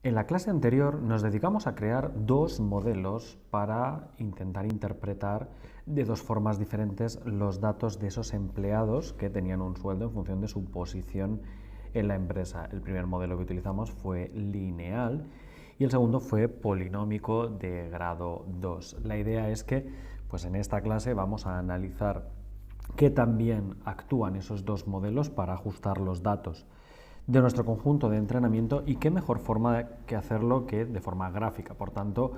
En la clase anterior nos dedicamos a crear dos modelos para intentar interpretar de dos formas diferentes los datos de esos empleados que tenían un sueldo en función de su posición en la empresa. El primer modelo que utilizamos fue lineal y el segundo fue polinómico de grado 2. La idea es que pues en esta clase vamos a analizar qué también actúan esos dos modelos para ajustar los datos de nuestro conjunto de entrenamiento y qué mejor forma que hacerlo que de forma gráfica. Por tanto,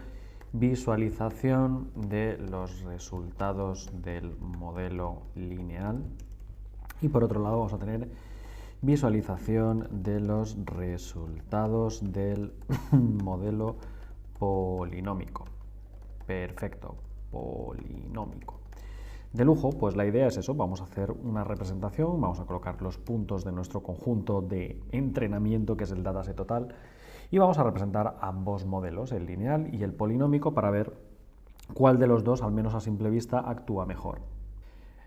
visualización de los resultados del modelo lineal y por otro lado vamos a tener visualización de los resultados del modelo polinómico. Perfecto, polinómico. De lujo, pues la idea es eso, vamos a hacer una representación, vamos a colocar los puntos de nuestro conjunto de entrenamiento, que es el dataset total, y vamos a representar ambos modelos, el lineal y el polinómico, para ver cuál de los dos, al menos a simple vista, actúa mejor.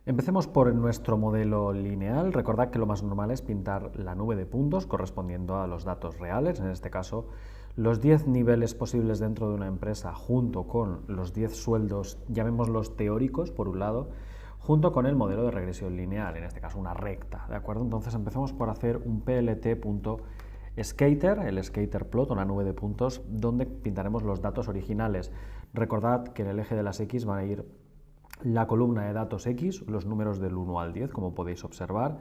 Empecemos por nuestro modelo lineal. Recordad que lo más normal es pintar la nube de puntos correspondiendo a los datos reales, en este caso los 10 niveles posibles dentro de una empresa junto con los 10 sueldos, llamémoslos teóricos por un lado, junto con el modelo de regresión lineal, en este caso una recta, ¿de acuerdo? Entonces empezamos por hacer un plt.skater, el skater plot, una nube de puntos, donde pintaremos los datos originales. Recordad que en el eje de las X van a ir la columna de datos X, los números del 1 al 10, como podéis observar.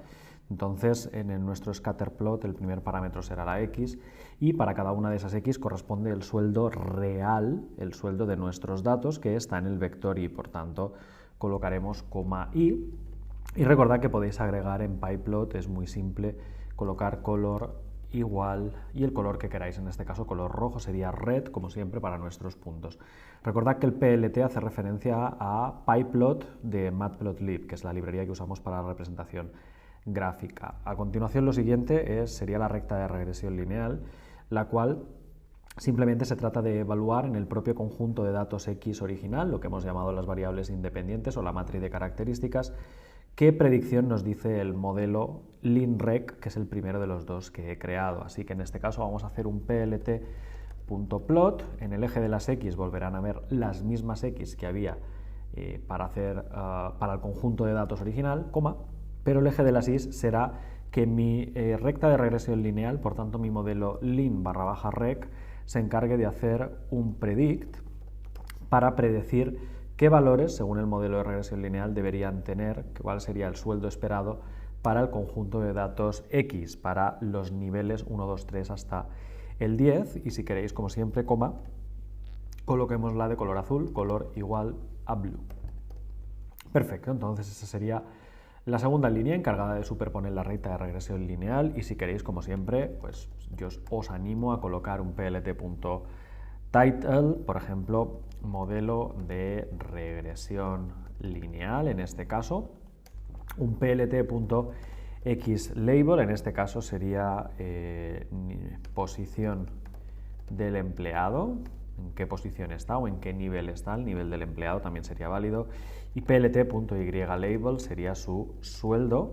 Entonces, en nuestro scatterplot el primer parámetro será la X y para cada una de esas X corresponde el sueldo real, el sueldo de nuestros datos, que está en el vector Y. Por tanto, colocaremos coma Y. Y recordad que podéis agregar en pyplot, es muy simple, colocar color igual y el color que queráis, en este caso color rojo sería red, como siempre, para nuestros puntos. Recordad que el PLT hace referencia a pyplot de matplotlib, que es la librería que usamos para la representación gráfica. A continuación, lo siguiente sería la recta de regresión lineal, la cual simplemente se trata de evaluar en el propio conjunto de datos X original, lo que hemos llamado las variables independientes o la matriz de características, qué predicción nos dice el modelo linrec, que es el primero de los dos que he creado. Así que en este caso vamos a hacer un plt.plot. En el eje de las X volverán a ver las mismas X que había para el conjunto de datos original, coma, pero el eje de las Y será que mi recta de regresión lineal, por tanto mi modelo lin/rec, se encargue de hacer un predict para predecir qué valores, según el modelo de regresión lineal, deberían tener, cuál sería el sueldo esperado para el conjunto de datos X, para los niveles 1, 2, 3 hasta el 10, y si queréis, como siempre, coma, coloquémosla de color azul, color igual a blue. Perfecto, entonces esa sería la segunda línea encargada de superponer la recta de regresión lineal, y si queréis, como siempre, pues yo os animo a colocar un plt.title, por ejemplo, modelo de regresión lineal, en este caso, un plt.xlabel, en este caso sería posición del empleado, en qué posición está o en qué nivel está, el nivel del empleado también sería válido, y plt.ylabel sería su sueldo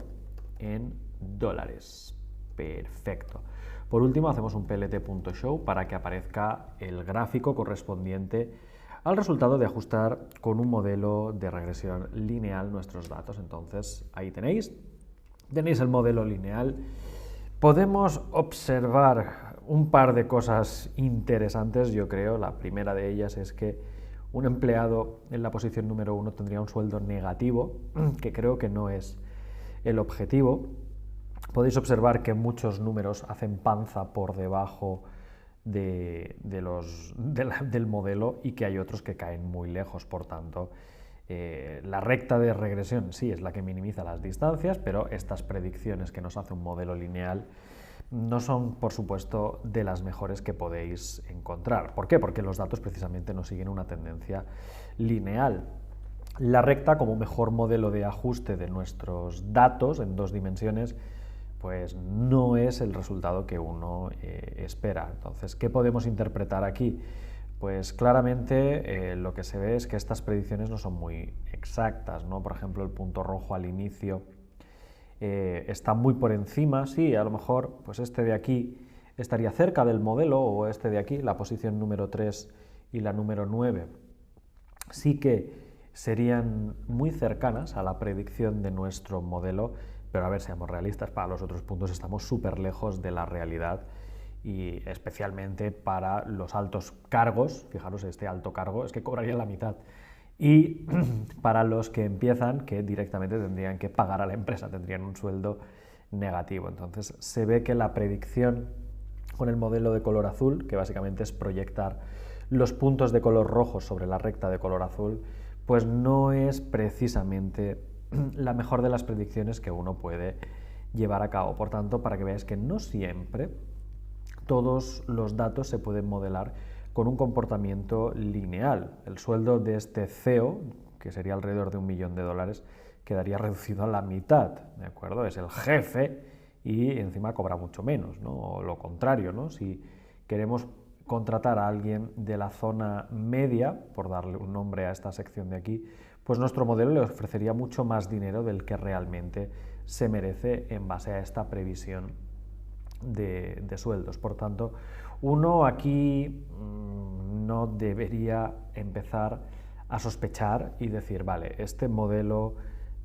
en dólares. Perfecto. Por último, hacemos un plt.show para que aparezca el gráfico correspondiente al resultado de ajustar con un modelo de regresión lineal nuestros datos. Entonces, ahí tenéis el modelo lineal. Podemos observar un par de cosas interesantes, yo creo. La primera de ellas es que un empleado en la posición número 1 tendría un sueldo negativo, que creo que no es el objetivo. Podéis observar que muchos números hacen panza por debajo del modelo y que hay otros que caen muy lejos. Por tanto, la recta de regresión sí es la que minimiza las distancias, pero estas predicciones que nos hace un modelo lineal no son, por supuesto, de las mejores que podéis encontrar. ¿Por qué? Porque los datos precisamente no siguen una tendencia lineal. La recta, como mejor modelo de ajuste de nuestros datos en dos dimensiones, pues no es el resultado que uno espera. Entonces, ¿qué podemos interpretar aquí? Pues claramente lo que se ve es que estas predicciones no son muy exactas, ¿no? Por ejemplo, el punto rojo al inicio está muy por encima, sí, a lo mejor pues este de aquí estaría cerca del modelo, o este de aquí, la posición número 3 y la número 9, sí que serían muy cercanas a la predicción de nuestro modelo, pero a ver, seamos realistas, para los otros puntos estamos súper lejos de la realidad, y especialmente para los altos cargos. Fijaros, este alto cargo es que cobraría la mitad, y para los que empiezan, que directamente tendrían que pagar a la empresa, tendrían un sueldo negativo. Entonces se ve que la predicción con el modelo de color azul, que básicamente es proyectar los puntos de color rojo sobre la recta de color azul, pues no es precisamente la mejor de las predicciones que uno puede llevar a cabo. Por tanto, para que veáis que no siempre todos los datos se pueden modelar con un comportamiento lineal. El sueldo de este CEO, que sería alrededor de $1 millón, quedaría reducido a la mitad, ¿de acuerdo? Es el jefe y encima cobra mucho menos, ¿no? O lo contrario, ¿no? Si queremos contratar a alguien de la zona media, por darle un nombre a esta sección de aquí, pues nuestro modelo le ofrecería mucho más dinero del que realmente se merece en base a esta previsión de sueldos. Por tanto, uno aquí no debería empezar a sospechar y decir, vale, este modelo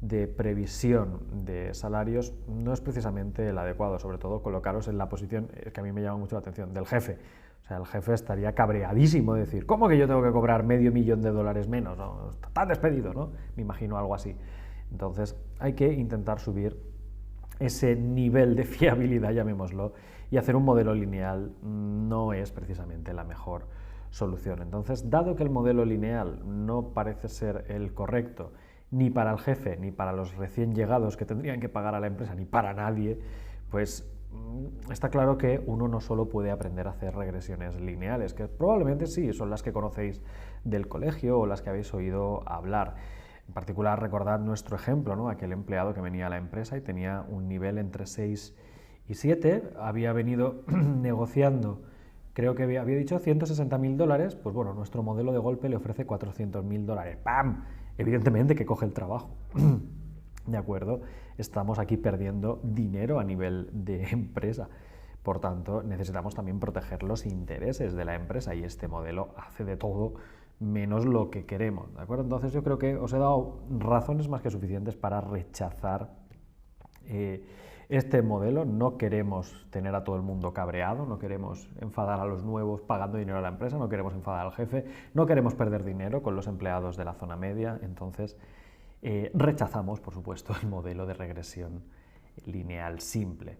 de previsión de salarios no es precisamente el adecuado, sobre todo colocaros en la posición, que a mí me llama mucho la atención, del jefe. O sea, el jefe estaría cabreadísimo de decir, ¿cómo que yo tengo que cobrar $500 000 menos? ¿No? Está despedido, ¿no? Me imagino algo así. Entonces, hay que intentar subir ese nivel de fiabilidad, llamémoslo, y hacer un modelo lineal no es precisamente la mejor solución. Entonces, dado que el modelo lineal no parece ser el correcto ni para el jefe, ni para los recién llegados que tendrían que pagar a la empresa, ni para nadie, pues está claro que uno no solo puede aprender a hacer regresiones lineales, que probablemente sí, son las que conocéis del colegio o las que habéis oído hablar. En particular, recordad nuestro ejemplo, ¿no? Aquel empleado que venía a la empresa y tenía un nivel entre 6 y 7, había venido negociando, creo que había dicho $160.000, pues bueno, nuestro modelo de golpe le ofrece $400.000. ¡Pam! Evidentemente que coge el trabajo. ¿De acuerdo? Estamos aquí perdiendo dinero a nivel de empresa. Por tanto, necesitamos también proteger los intereses de la empresa, y este modelo hace de todo menos lo que queremos, ¿de acuerdo? Entonces yo creo que os he dado razones más que suficientes para rechazar este modelo. No queremos tener a todo el mundo cabreado, no queremos enfadar a los nuevos pagando dinero a la empresa, no queremos enfadar al jefe, no queremos perder dinero con los empleados de la zona media. Entonces rechazamos, por supuesto, el modelo de regresión lineal simple.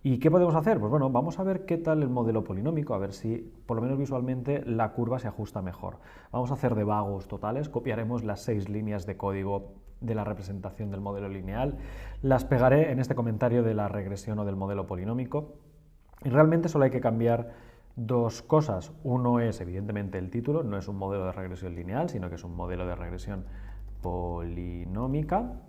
¿Y qué podemos hacer? Pues bueno, vamos a ver qué tal el modelo polinómico, a ver si, por lo menos visualmente, la curva se ajusta mejor. Vamos a hacer de vagos totales, copiaremos las 6 líneas de código de la representación del modelo lineal, las pegaré en este comentario de la regresión o del modelo polinómico, y realmente solo hay que cambiar dos cosas. Uno es, evidentemente, el título, no es un modelo de regresión lineal, sino que es un modelo de regresión polinómica,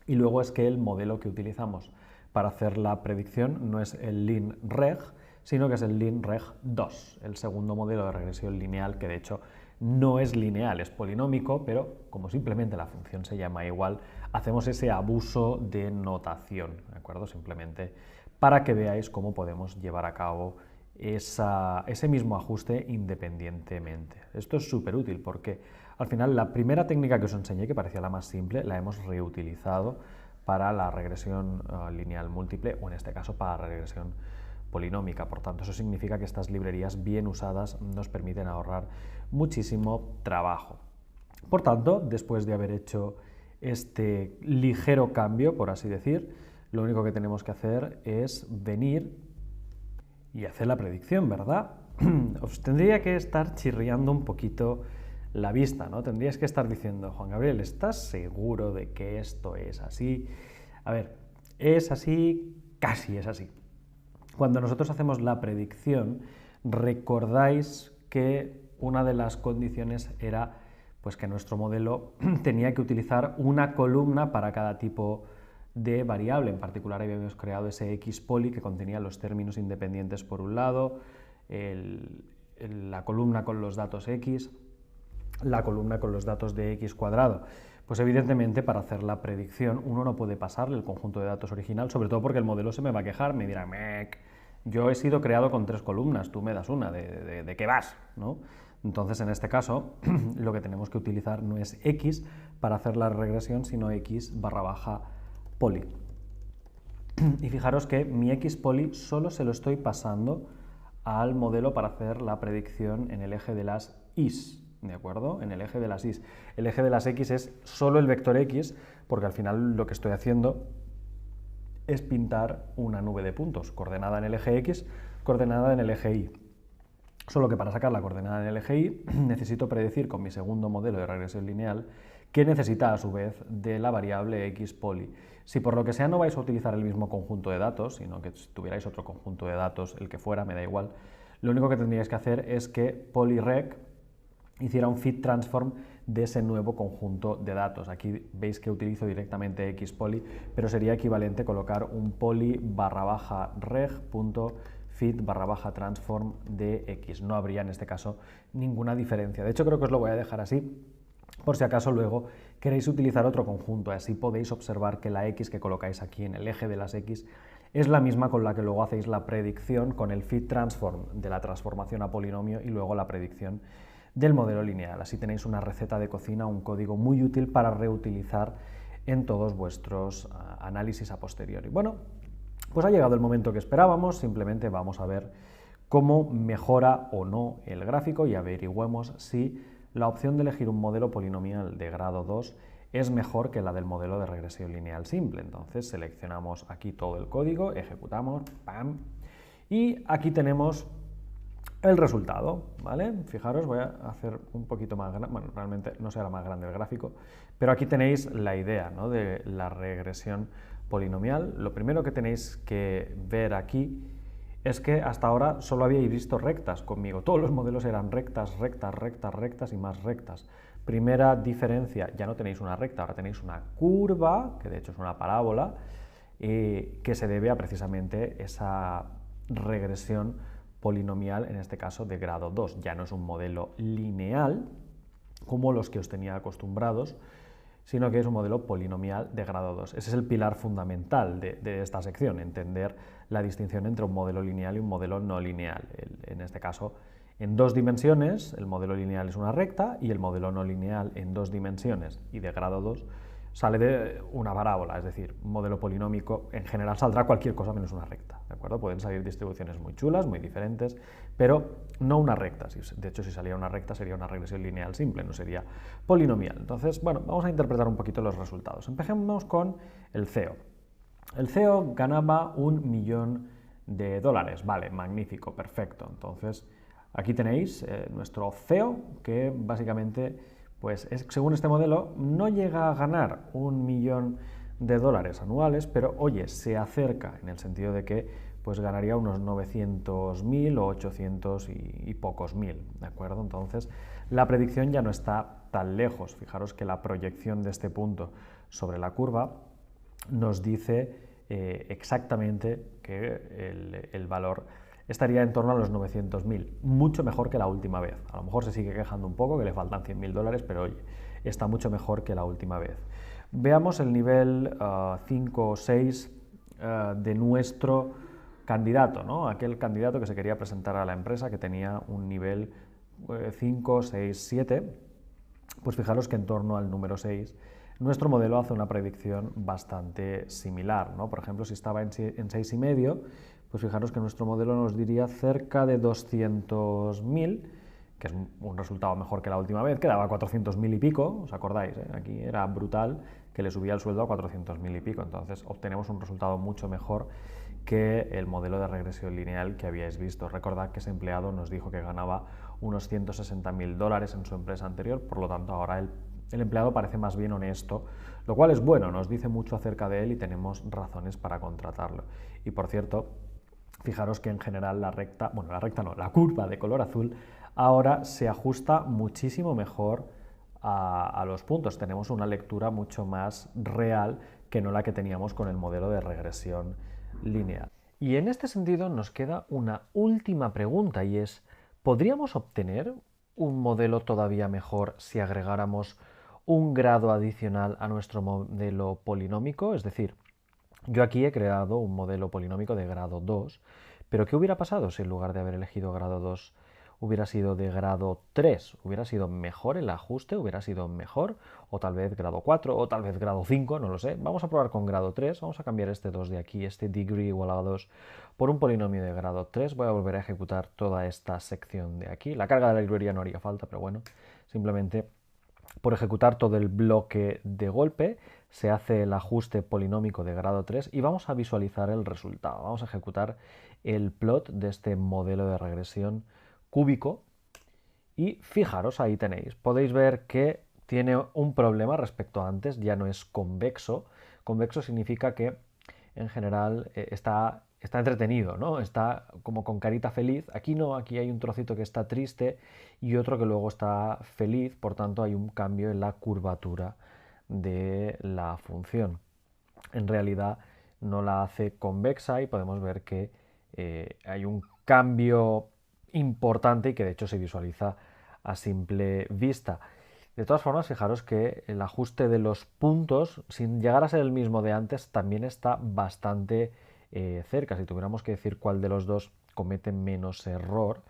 y luego es que el modelo que utilizamos para hacer la predicción no es el linreg, sino que es el linreg2, el segundo modelo de regresión lineal, que de hecho no es lineal, es polinómico, pero como simplemente la función se llama igual, hacemos ese abuso de notación, ¿de acuerdo? Simplemente para que veáis cómo podemos llevar a cabo ese mismo ajuste independientemente. Esto es súper útil porque al final la primera técnica que os enseñé, que parecía la más simple, la hemos reutilizado para la regresión lineal múltiple, o en este caso para la regresión polinómica. Por tanto, eso significa que estas librerías bien usadas nos permiten ahorrar muchísimo trabajo. Por tanto, después de haber hecho este ligero cambio, por así decir, lo único que tenemos que hacer es venir y hacer la predicción, ¿verdad? Os tendría que estar chirriando un poquito la vista, ¿no? Tendríais que estar diciendo, Juan Gabriel, ¿estás seguro de que esto es así? A ver, es así, casi es así. Cuando nosotros hacemos la predicción, recordáis que una de las condiciones era pues, que nuestro modelo tenía que utilizar una columna para cada tipo de variable. En particular habíamos creado ese xpoly que contenía los términos independientes por un lado, la columna con los datos x, la columna con los datos de x cuadrado. Pues evidentemente para hacer la predicción uno no puede pasarle el conjunto de datos original, sobre todo porque el modelo se me va a quejar, me dirá, Yo he sido creado con 3 columnas, tú me das una, ¿de qué vas? ¿No? Entonces, en este caso, lo que tenemos que utilizar no es x para hacer la regresión, sino x barra baja poli. Y fijaros que mi x poli solo se lo estoy pasando al modelo para hacer la predicción en el eje de las y's, ¿de acuerdo? En el eje de las y's. El eje de las x es solo el vector x, porque al final lo que estoy haciendo es pintar una nube de puntos, coordenada en el eje x, coordenada en el eje y. Solo que para sacar la coordenada en el eje y necesito predecir con mi segundo modelo de regresión lineal que necesita a su vez de la variable x poli. Si por lo que sea no vais a utilizar el mismo conjunto de datos, sino que tuvierais otro conjunto de datos, el que fuera, me da igual, lo único que tendríais que hacer es que polyreg hiciera un fit transform de ese nuevo conjunto de datos. Aquí veis que utilizo directamente xpoly, pero sería equivalente colocar un poly barra baja reg.fit barra baja transform de x. No habría en este caso ninguna diferencia. De hecho, creo que os lo voy a dejar así, por si acaso luego queréis utilizar otro conjunto. Así podéis observar que la x que colocáis aquí en el eje de las x es la misma con la que luego hacéis la predicción con el fit transform de la transformación a polinomio y luego la predicción del modelo lineal. Así tenéis una receta de cocina, un código muy útil para reutilizar en todos vuestros análisis a posteriori. Bueno, pues ha llegado el momento que esperábamos, simplemente vamos a ver cómo mejora o no el gráfico y averigüemos si la opción de elegir un modelo polinomial de grado 2 es mejor que la del modelo de regresión lineal simple. Entonces seleccionamos aquí todo el código, ejecutamos, ¡pam! Y aquí tenemos el resultado, ¿vale? Fijaros, voy a hacer un poquito más grande, bueno, realmente no será más grande el gráfico, pero aquí tenéis la idea, ¿no?, de la regresión polinomial. Lo primero que tenéis que ver aquí es que hasta ahora solo habíais visto rectas conmigo. Todos los modelos eran rectas, rectas, rectas, rectas y más rectas. Primera diferencia, ya no tenéis una recta, ahora tenéis una curva, que de hecho es una parábola, que se debe a precisamente esa regresión polinomial, en este caso de grado 2. Ya no es un modelo lineal, como los que os tenía acostumbrados, sino que es un modelo polinomial de grado 2. Ese es el pilar fundamental de esta sección, entender la distinción entre un modelo lineal y un modelo no lineal. En este caso, en 2 dimensiones, el modelo lineal es una recta y el modelo no lineal en 2 dimensiones y de grado 2 sale de una parábola, es decir, un modelo polinómico en general saldrá cualquier cosa menos una recta, ¿de acuerdo? Pueden salir distribuciones muy chulas, muy diferentes, pero no una recta. De hecho, si saliera una recta sería una regresión lineal simple, no sería polinomial. Entonces, bueno, vamos a interpretar un poquito los resultados. Empecemos con el CEO. El CEO ganaba $1.000.000. Vale, magnífico, perfecto. Entonces, aquí tenéis nuestro CEO, que básicamente, pues según este modelo, no llega a ganar $1.000.000 anuales, pero oye, se acerca en el sentido de que pues ganaría unos 900.000 o 800 y pocos mil, ¿de acuerdo? Entonces, la predicción ya no está tan lejos. Fijaros que la proyección de este punto sobre la curva nos dice exactamente que el valor estaría en torno a los 900.000, mucho mejor que la última vez. A lo mejor se sigue quejando un poco, que le faltan $100.000, pero oye, está mucho mejor que la última vez. Veamos el nivel 5 o 6 de nuestro candidato, ¿no? Aquel candidato que se quería presentar a la empresa, que tenía un nivel 5, 6, 7, pues fijaros que en torno al número 6 nuestro modelo hace una predicción bastante similar, ¿no? Por ejemplo, si estaba en 6,5, pues fijaros que nuestro modelo nos diría cerca de 200.000, que es un resultado mejor que la última vez, que daba 400.000 y pico, ¿os acordáis? Aquí era brutal que le subía el sueldo a 400.000 y pico, entonces obtenemos un resultado mucho mejor que el modelo de regresión lineal que habíais visto. Recordad que ese empleado nos dijo que ganaba unos $160.000 en su empresa anterior, por lo tanto ahora el empleado parece más bien honesto, lo cual es bueno, nos dice mucho acerca de él y tenemos razones para contratarlo. Y por cierto, fijaros que en general la curva de color azul ahora se ajusta muchísimo mejor a los puntos. Tenemos una lectura mucho más real que no la que teníamos con el modelo de regresión lineal. Y en este sentido nos queda una última pregunta y es, ¿podríamos obtener un modelo todavía mejor si agregáramos un grado adicional a nuestro modelo polinómico? Es decir, yo aquí he creado un modelo polinómico de grado 2, Pero ¿qué hubiera pasado si en lugar de haber elegido grado 2 hubiera sido de grado 3? ¿Hubiera sido mejor el ajuste? ¿Hubiera sido mejor? O tal vez grado 4, o tal vez grado 5, no lo sé. Vamos a probar con grado 3. Vamos a cambiar este 2 de aquí, este degree igual a 2, por un polinomio de grado 3. Voy a volver a ejecutar toda esta sección de aquí. La carga de la librería no haría falta, pero bueno, simplemente por ejecutar todo el bloque de golpe se hace el ajuste polinómico de grado 3 y vamos a visualizar el resultado. Vamos a ejecutar el plot de este modelo de regresión cúbico y fijaros, ahí tenéis. Podéis ver que tiene un problema respecto a antes, ya no es convexo. Convexo significa que en general está entretenido, ¿no? Está como con carita feliz. Aquí no, aquí hay un trocito que está triste y otro que luego está feliz, por tanto hay un cambio en la curvatura de la función. En realidad no la hace convexa y podemos ver que hay un cambio importante y que de hecho se visualiza a simple vista. De todas formas, fijaros que el ajuste de los puntos, sin llegar a ser el mismo de antes, también está bastante cerca. Si tuviéramos que decir cuál de los dos comete menos error,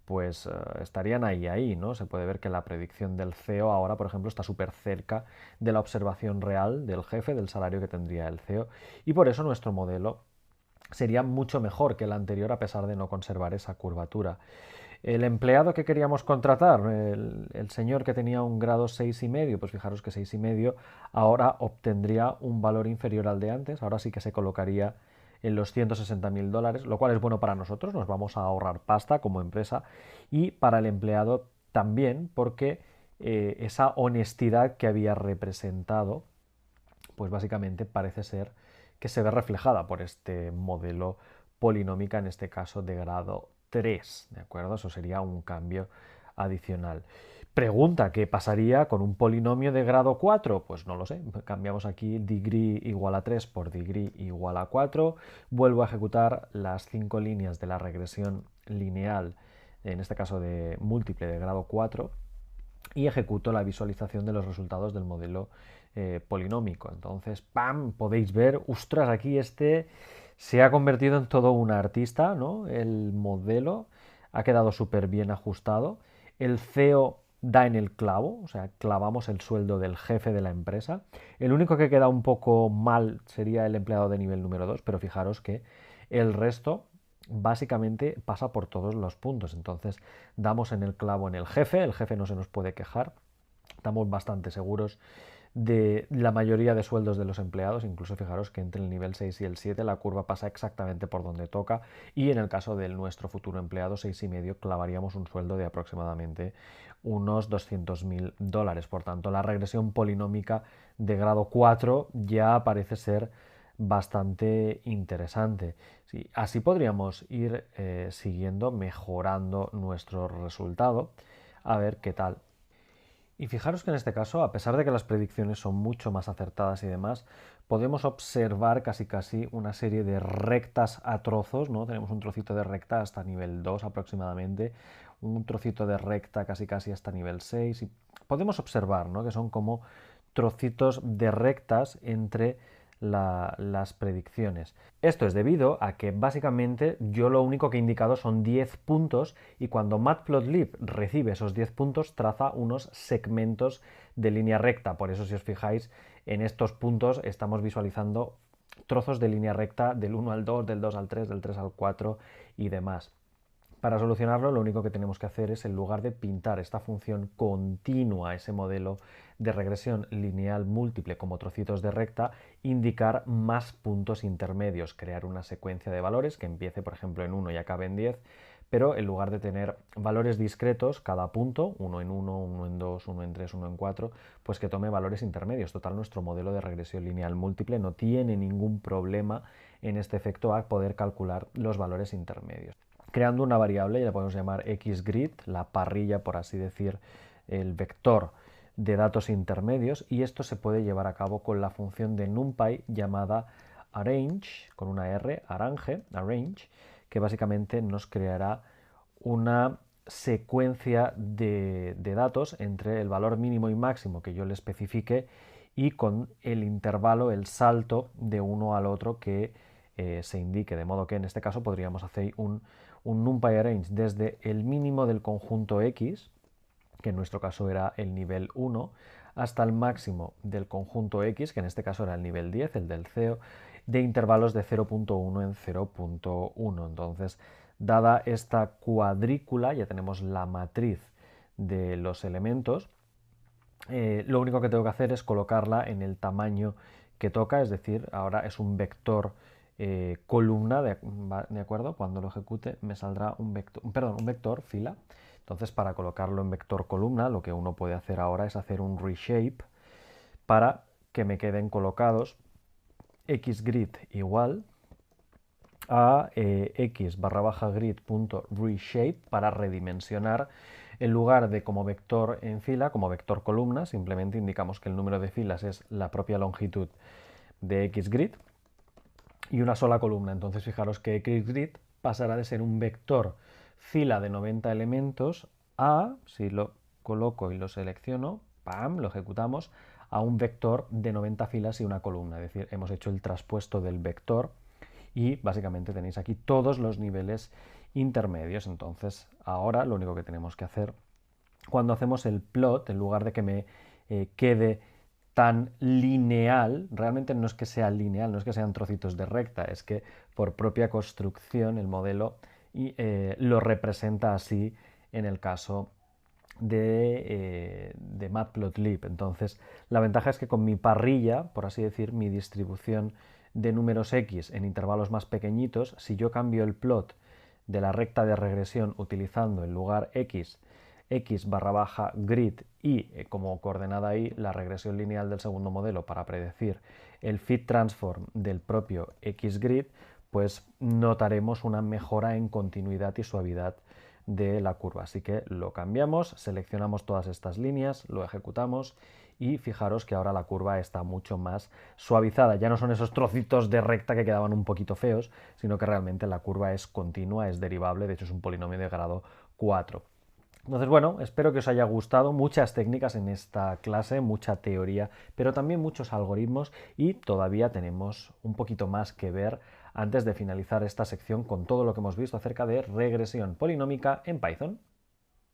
pues estarían ahí, ¿no? Se puede ver que la predicción del CEO ahora, por ejemplo, está súper cerca de la observación real del jefe, del salario que tendría el CEO, y por eso nuestro modelo sería mucho mejor que el anterior a pesar de no conservar esa curvatura. El empleado que queríamos contratar, el señor que tenía un grado 6,5, pues fijaros que 6,5 ahora obtendría un valor inferior al de antes, ahora sí que se colocaría en los $160.000, lo cual es bueno para nosotros, nos vamos a ahorrar pasta como empresa y para el empleado también porque esa honestidad que había representado, pues básicamente parece ser que se ve reflejada por este modelo polinómica, en este caso de grado 3, ¿de acuerdo? Eso sería un cambio adicional. Pregunta, ¿qué pasaría con un polinomio de grado 4? Pues no lo sé, cambiamos aquí degree igual a 3 por degree igual a 4, vuelvo a ejecutar las 5 líneas de la regresión lineal, en este caso de múltiple de grado 4, y ejecuto la visualización de los resultados del modelo polinómico. Entonces, ¡pam! Podéis ver, ostras, aquí este se ha convertido en todo un artista, ¿no? El modelo ha quedado súper bien ajustado. El CEO da en el clavo, o sea, clavamos el sueldo del jefe de la empresa. El único que queda un poco mal sería el empleado de nivel número 2, pero fijaros que el resto básicamente pasa por todos los puntos. Entonces damos en el clavo en el jefe no se nos puede quejar, estamos bastante seguros de la mayoría de sueldos de los empleados, incluso fijaros que entre el nivel 6 y el 7 la curva pasa exactamente por donde toca y en el caso de nuestro futuro empleado 6,5 clavaríamos un sueldo de aproximadamente unos $200.000. Por tanto, la regresión polinómica de grado 4 ya parece ser bastante interesante. Sí, así podríamos ir siguiendo, mejorando nuestro resultado, a ver qué tal. Y fijaros que en este caso, a pesar de que las predicciones son mucho más acertadas y demás, podemos observar casi una serie de rectas a trozos, ¿no? Tenemos un trocito de recta hasta nivel 2 aproximadamente, un trocito de recta casi hasta nivel 6, y podemos observar, ¿no? Que son como trocitos de rectas entre las predicciones. Esto es debido a que básicamente yo lo único que he indicado son 10 puntos y cuando Matplotlib recibe esos 10 puntos traza unos segmentos de línea recta. Por eso si os fijáis en estos puntos estamos visualizando trozos de línea recta del 1 al 2, del 2 al 3, del 3 al 4 y demás. Para solucionarlo, lo único que tenemos que hacer es, en lugar de pintar esta función continua, ese modelo de regresión lineal múltiple como trocitos de recta, indicar más puntos intermedios, crear una secuencia de valores que empiece, por ejemplo, en 1 y acabe en 10, pero en lugar de tener valores discretos, cada punto, 1 en 1, 1 en 2, 1 en 3, 1 en 4, pues que tome valores intermedios. Total, nuestro modelo de regresión lineal múltiple no tiene ningún problema en este efecto a poder calcular los valores intermedios. Creando una variable, la podemos llamar xgrid, la parrilla, por así decir, el vector de datos intermedios, y esto se puede llevar a cabo con la función de NumPy llamada arrange, con una R, arrange, que básicamente nos creará una secuencia de datos entre el valor mínimo y máximo que yo le especifique y con el intervalo, el salto de uno al otro que se indique, de modo que en este caso podríamos hacer un NumPy Arrange desde el mínimo del conjunto X, que en nuestro caso era el nivel 1, hasta el máximo del conjunto X, que en este caso era el nivel 10, el del CEO, de intervalos de 0.1 en 0.1. Entonces, dada esta cuadrícula, ya tenemos la matriz de los elementos. Lo único que tengo que hacer es colocarla en el tamaño que toca, es decir, ahora es un vector columna, ¿de acuerdo? Cuando lo ejecute me saldrá un vector fila. Entonces, para colocarlo en vector columna, lo que uno puede hacer ahora es hacer un reshape para que me queden colocados xgrid igual a x_grid.reshape para redimensionar. En lugar de como vector en fila, como vector columna, simplemente indicamos que el número de filas es la propia longitud de xgrid y una sola columna. Entonces fijaros que xgrid pasará de ser un vector fila de 90 elementos a, si lo coloco y lo selecciono, ¡pam!, lo ejecutamos, a un vector de 90 filas y una columna. Es decir, hemos hecho el traspuesto del vector y básicamente tenéis aquí todos los niveles intermedios. Entonces ahora lo único que tenemos que hacer cuando hacemos el plot, en lugar de que me quede tan lineal, realmente no es que sea lineal, no es que sean trocitos de recta, es que por propia construcción el modelo lo representa así en el caso de Matplotlib. Entonces, la ventaja es que con mi parrilla, por así decir, mi distribución de números X en intervalos más pequeñitos, si yo cambio el plot de la recta de regresión utilizando en lugar x/grid y como coordenada ahí la regresión lineal del segundo modelo para predecir el fit transform del propio xgrid, pues notaremos una mejora en continuidad y suavidad de la curva. Así que lo cambiamos, seleccionamos todas estas líneas, lo ejecutamos y fijaros que ahora la curva está mucho más suavizada. Ya no son esos trocitos de recta que quedaban un poquito feos, sino que realmente la curva es continua, es derivable, de hecho es un polinomio de grado 4. Entonces, bueno, espero que os haya gustado. Muchas técnicas en esta clase, mucha teoría, pero también muchos algoritmos y todavía tenemos un poquito más que ver antes de finalizar esta sección con todo lo que hemos visto acerca de regresión polinómica en Python.